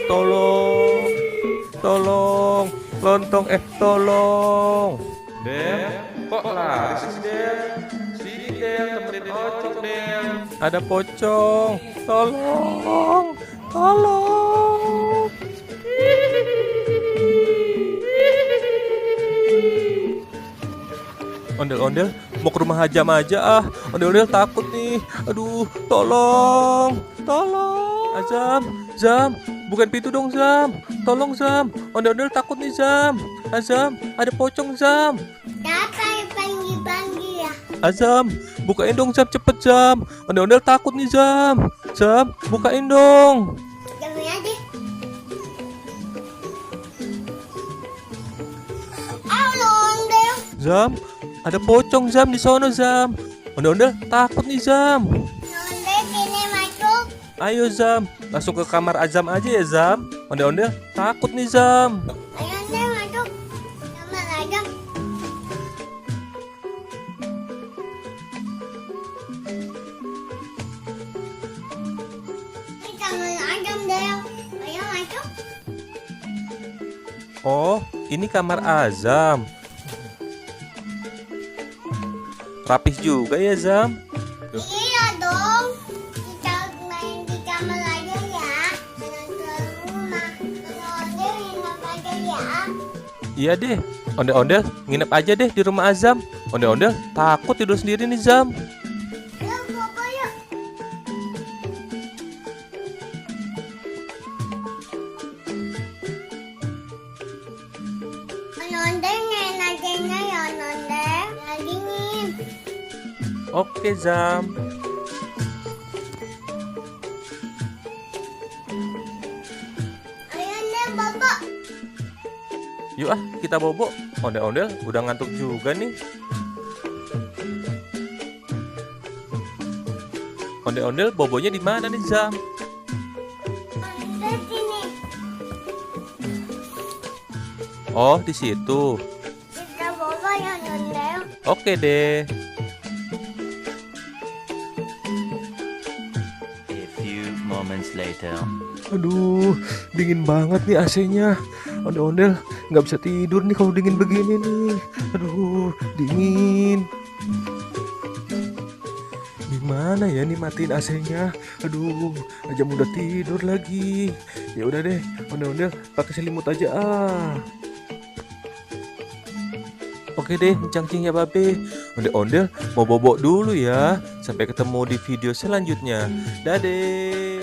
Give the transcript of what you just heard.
Tolong, tolong, lontong tolong. Del, kok lari sih Del? Sini Del, temenin Ocong Del. Ada pocong, tolong, tolong. Ondel-ondel mau ke rumah Hajam aja ah. Ondel-ondel takut nih. Aduh, tolong, tolong. Azam, Zam, bukan pintu dong Zam. Tolong Zam. Ondel-ondel takut nih Zam. Azam, ada pocong Zam. Siapa yang panggil-panggil ya? Azam, bukain dong Zam, cepet Zam. Ondel-ondel takut nih Zam. Zam, bukain dong. Jamin aja. Halo, Ondel. Zam, ada pocong Zam di sono Zam. Ondel-ondel takut nih Zam. Ondel sini masuk. Ayo Zam, langsung ke kamar Azam aja ya Zam. Ondel-ondel takut nih Zam. Ayo Ondel masuk. Sama aja. Sama aja Ondel. Ayo masuk. Oh, ini kamar Azam. Rapih juga ya Zam. Iya dong. Kita main di kamar aja ya. Jangan keluar rumah. Kalau Ondel nginep aja ya. Iya deh, ondel-ondel nginep aja deh di rumah Azam. Ondel-ondel takut tidur sendiri nih Zam. Ayo bobo yuk. Ondel neneknya ya Ondel. Ya dingin. Oke Zam. Ayo Ondel bobo. Yuk ah, kita bobo. Ondel-ondel udah ngantuk juga nih. Ondel-ondel bobonya di mana nih Zam? Ondel sini. Oh, di situ. Kita bobo ya Ondel. Oke deh. A few moments later. Aduh, dingin banget nih AC-nya. Ondel-ondel nggak bisa tidur nih kalau dingin begini nih. Aduh, dingin. Gimana ya nih matiin AC-nya? Aduh, Ajam udah tidur lagi. Ya udah deh, ondel-ondel pakai selimut aja ah. Oke deh, cangcing ya babe. Ondel-ondel mau bobok dulu ya. Sampai ketemu di video selanjutnya. Dadah.